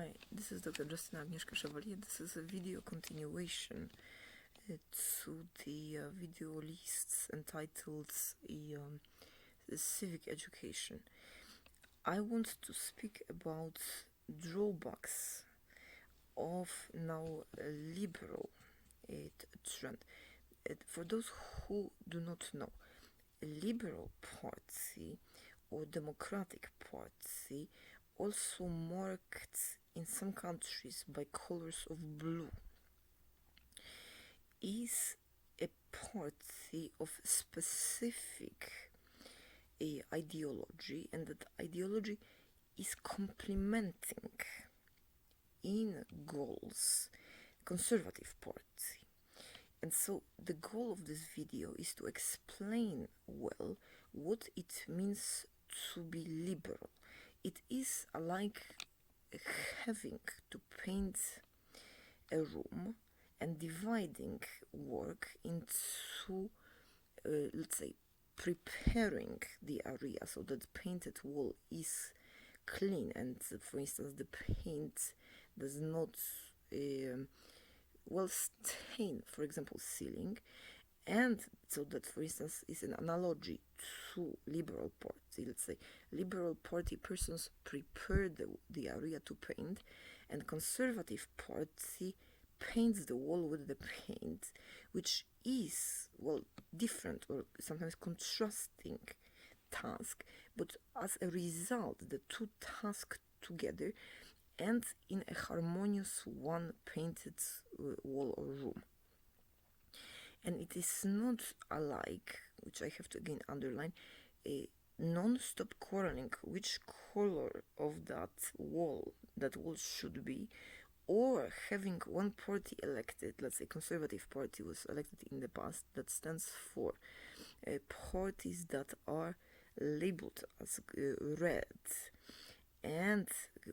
Hi, this is Dr. Justina Agnieszka Chevalier. This is a video continuation to the video lists entitled Civic Education. I want to speak about drawbacks of now a liberal trend. For those who do not know, a liberal party or democratic party, also marked in some countries by colors of blue, is a party of specific ideology, and that ideology is complementing in goals conservative party. And so the goal of this video is to explain well what it means to be liberal. It is like having to paint a room and dividing work into, let's say, preparing the area so that the painted wall is clean and, for instance, the paint does not stain, for example, ceiling, and so that, for instance, is an analogy to liberal party. Let's say liberal party persons prepare the area to paint, and conservative party paints the wall with the paint, which is, different or sometimes contrasting task, but as a result, the two tasks together and in a harmonious one painted wall or room. And it is not alike, which I have to again underline, a non-stop quarreling which color of that wall should be, or having one party elected, let's say conservative party was elected in the past, that stands for parties that are labeled as red and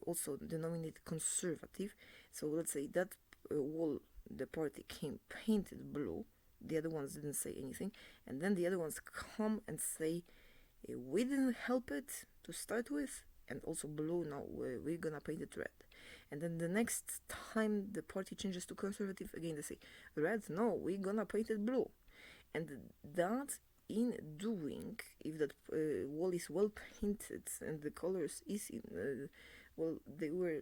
also denominated conservative. So let's say that wall, the party came painted blue, the other ones didn't say anything, and then the other ones come and say, we didn't help it to start with, and also blue, now we're gonna paint it red. And then the next time the party changes to conservative, again they say, red, no, we're gonna paint it blue. And that, in doing, if that wall is well painted and the colors is in, they were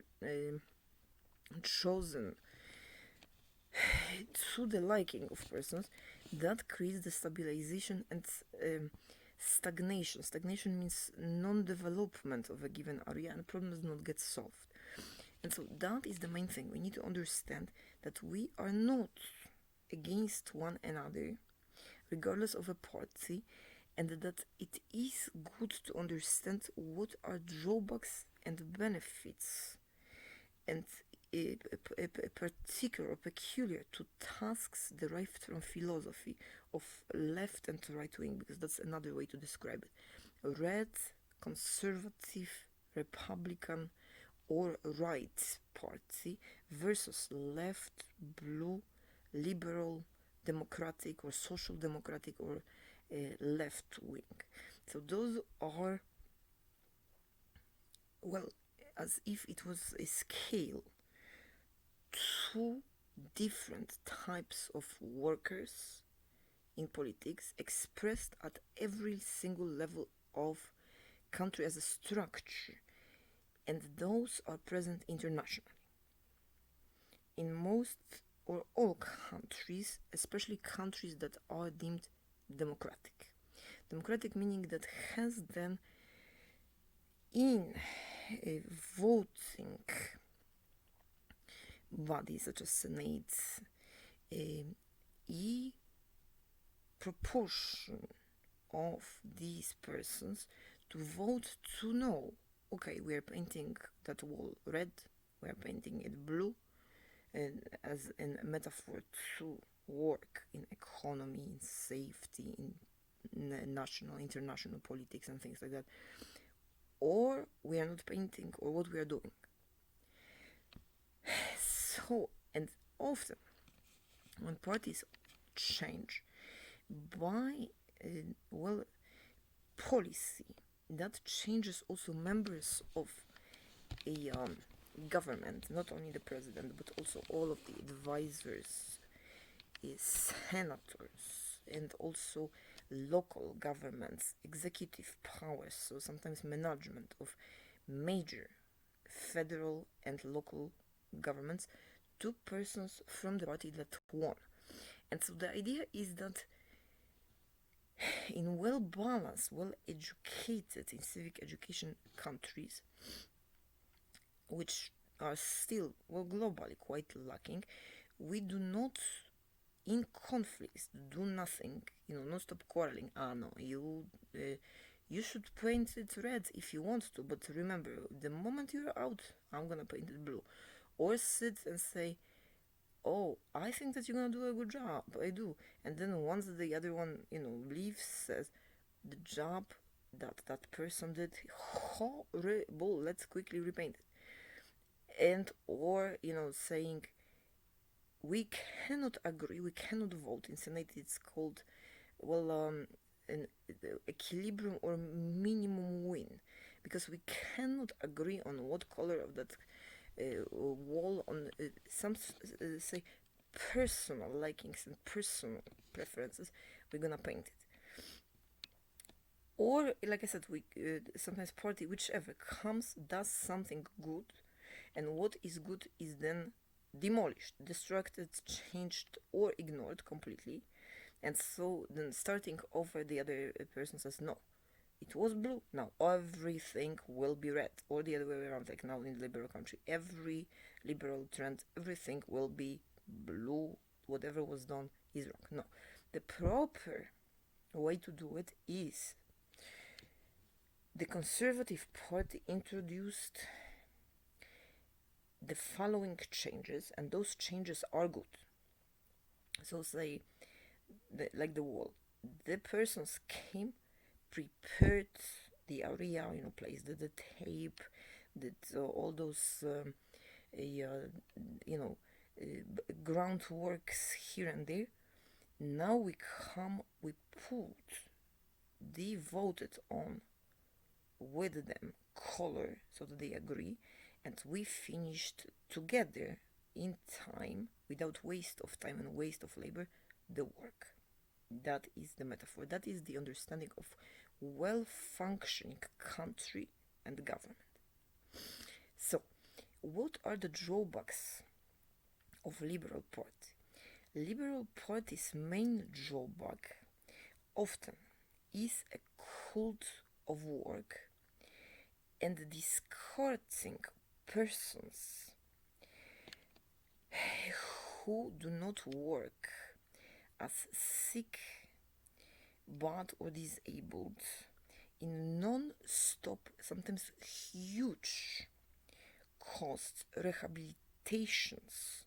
chosen to the liking of persons, that creates the stabilization and stagnation. Stagnation means non-development of a given area, and problems do not get solved. And so that is the main thing. We need to understand that we are not against one another, regardless of a party, and that it is good to understand what are drawbacks and benefits, and a particular or peculiar to tasks derived from philosophy of left and right wing, because that's another way to describe it. Red, conservative, Republican, or right party versus left, blue, liberal, democratic, or social democratic, or left wing. So those are, as if it was a scale, two different types of workers in politics expressed at every single level of country as a structure, and those are present internationally in most or all countries, especially countries that are deemed democratic. Democratic meaning that has then in a voting bodies such as Senate, a proportion of these persons to vote to know, okay, we are painting that wall red, we are painting it blue, and as a metaphor to work in economy, in safety, in national, international politics and things like that, or we are not painting, or what we are doing. So, and often when parties change by policy, that changes also members of a government, not only the president, but also all of the advisors, senators, and also local governments, executive powers, so sometimes management of major federal and local governments, to persons from the party that won. And so the idea is that in well balanced, well educated, in civic education countries, which are still, well, globally quite lacking, we do not, in conflicts, do nothing, not stop quarreling. No, you should paint it red if you want to, but remember, the moment you're out, I'm gonna paint it blue. Or sit and say, oh, I think that you're gonna do a good job. I do. And then once the other one, leaves, says, the job that person did, horrible, let's quickly repaint it. And, or, saying, we cannot agree, we cannot vote. In Senate, it's called, an equilibrium or minimum win. Because we cannot agree on what color of that wall, on some say personal likings and personal preferences, we're gonna paint it. Or, like I said, we sometimes party, whichever comes, does something good, and what is good is then demolished, destructed, changed, or ignored completely. And so then starting over, the other person says, no, it was blue, now everything will be red. Or the other way around, like now in liberal country, every liberal trend, everything will be blue, whatever was done is wrong. No, the proper way to do it is the Conservative Party introduced the following changes, and those changes are good. So say, like the wall, the persons came, prepared the area, placed the tape, did all those, groundworks here and there. Now we come, we put the voted on with them color so that they agree, and we finished together in time, without waste of time and waste of labor, the work. That is the metaphor. That is the understanding of well-functioning country and government. So, what are the drawbacks of Liberal Party? Liberal Party's main drawback often is a cult of work and discarding persons who do not work as sick, bad, or disabled in non-stop, sometimes huge costs, rehabilitations,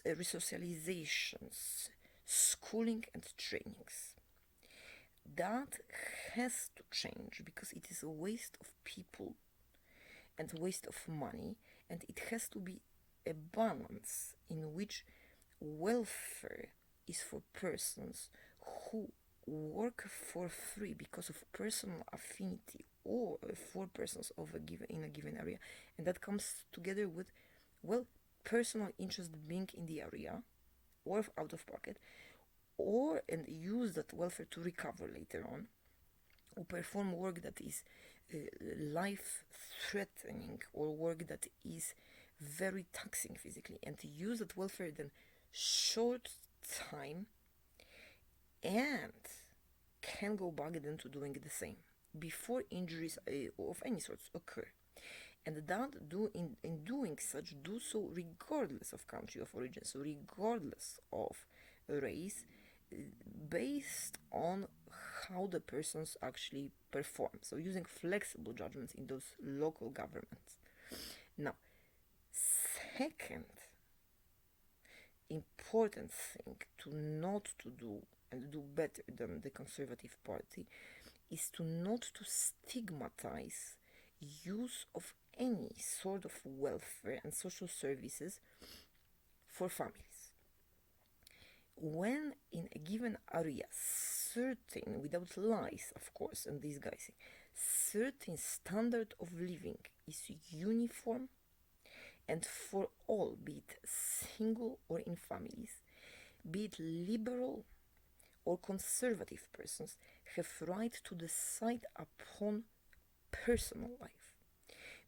resocializations, schooling and trainings. That has to change because it is a waste of people and waste of money, and it has to be a balance in which welfare is for persons who work for free because of personal affinity, or for persons in a given area, and that comes together with, personal interest being in the area or out of pocket, and use that welfare to recover later on, or perform work that is life-threatening, or work that is very taxing physically, and to use that welfare then short time, and can go back then to doing the same before injuries of any sorts occur. And that in doing such, do so regardless of country of origin, so regardless of race, based on how the persons actually perform, so using flexible judgments in those local governments. Now, second important thing to not to do, and do better than the Conservative Party, is to not to stigmatize use of any sort of welfare and social services for families. When in a given area, certain, without lies of course and disguising, certain standard of living is uniform, and for all, be it single or in families, be it liberal or conservative persons, have right to decide upon personal life,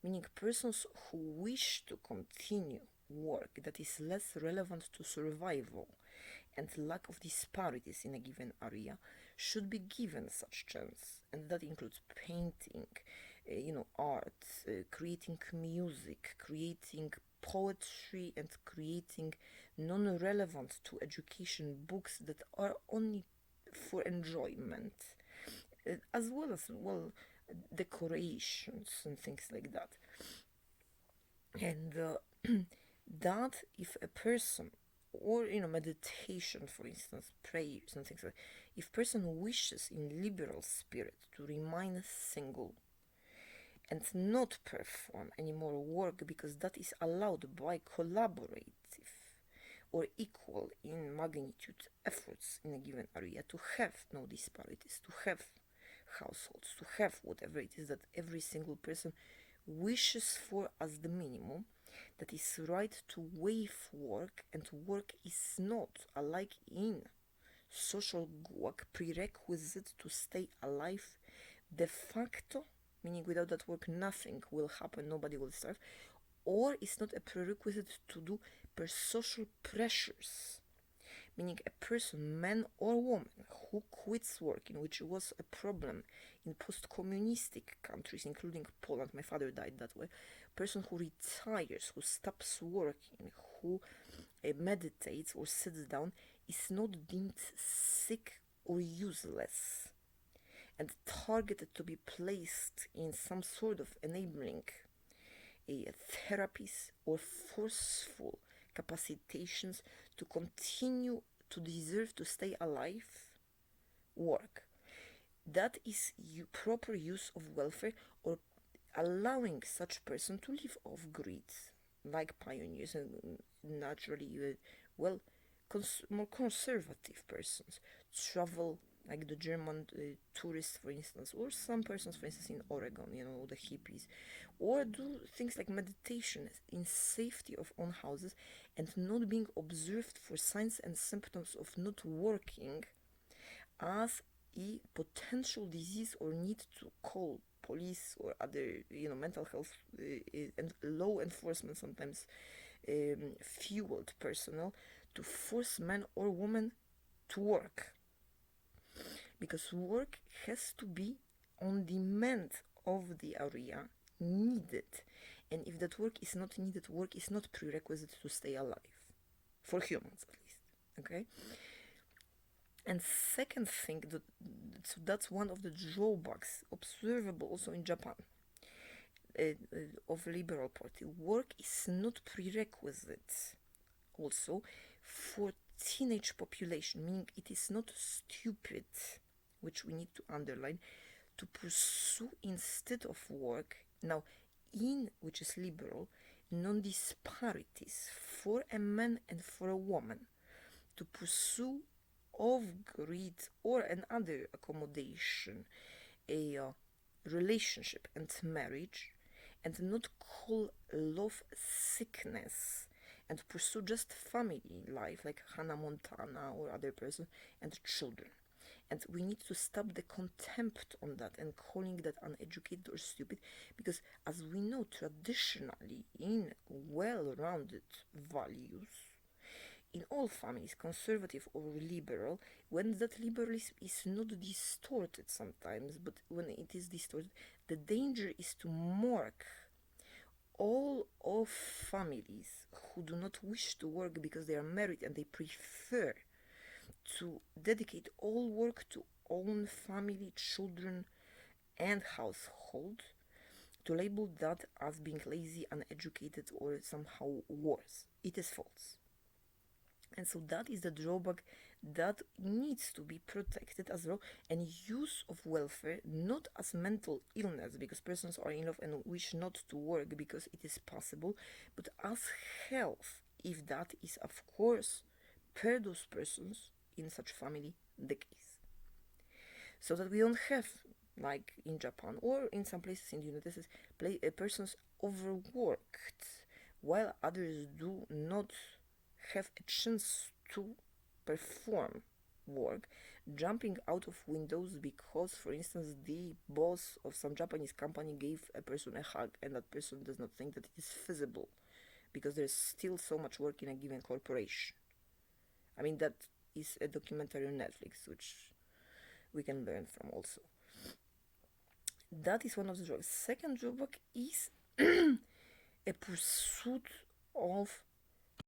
meaning persons who wish to continue work that is less relevant to survival and lack of disparities in a given area should be given such chance, and that includes painting, art, creating music, creating poetry, and creating non-relevant to education books that are only for enjoyment, as well as decorations and things like that. And that if a person, or meditation, for instance, prayers and things like that, if person wishes in liberal spirit to remain single and not perform any more work because that is allowed by collaborative or equal in magnitude efforts in a given area, to have no disparities, to have households, to have whatever it is that every single person wishes for as the minimum, that is right to waive work, and work is not, alike in social Guag, prerequisite to stay alive de facto, meaning without that work nothing will happen, nobody will starve, or is not a prerequisite to do per social pressures, meaning a person, man or woman, who quits working, which was a problem in post-communistic countries, including Poland. My father died that way. Person who retires, who stops working, who meditates or sits down, is not deemed sick or useless and targeted to be placed in some sort of enabling therapies or forceful capacitations to continue to deserve to stay alive work. That is proper use of welfare, or allowing such person to live off greed, like pioneers and naturally more conservative persons travel, like the German tourists, for instance, or some persons, for instance, in Oregon, the hippies, or do things like meditation in safety of own houses and not being observed for signs and symptoms of not working as a potential disease or need to call police or other, mental health and law enforcement, sometimes fueled personnel, to force man or woman to work. Because work has to be on demand of the area, needed. And if that work is not needed, work is not prerequisite to stay alive. For humans, at least. Okay? And second thing, so that's one of the drawbacks observable also in Japan of liberal party. Work is not prerequisite also for teenage population, meaning it is not stupid, which we need to underline, to pursue instead of work, now in which is liberal, non-disparities for a man and for a woman, to pursue of greed or another accommodation, a relationship and marriage, and not call love sickness, and pursue just family life like Hannah Montana or other person, and children. And we need to stop the contempt on that and calling that uneducated or stupid, because as we know traditionally in well-rounded values, in all families, conservative or liberal, when that liberalism is not distorted sometimes, but when it is distorted, the danger is to mark all of families who do not wish to work because they are married and they prefer to dedicate all work to own family, children, and household, to label that as being lazy, uneducated, or somehow worse. It is false. And so that is the drawback that needs to be protected as well, and use of welfare not as mental illness because persons are in love and wish not to work because it is possible, but as health, if that is of course per those persons in such family the case. So that we don't have, like in Japan or in some places in the United States, persons overworked while others do not have a chance to perform work, jumping out of windows because, for instance, the boss of some Japanese company gave a person a hug and that person does not think that it is feasible because there's still so much work in a given corporation. I mean, that is a documentary on Netflix, which we can learn from also. That is one of the drawbacks. Second drawback is a pursuit of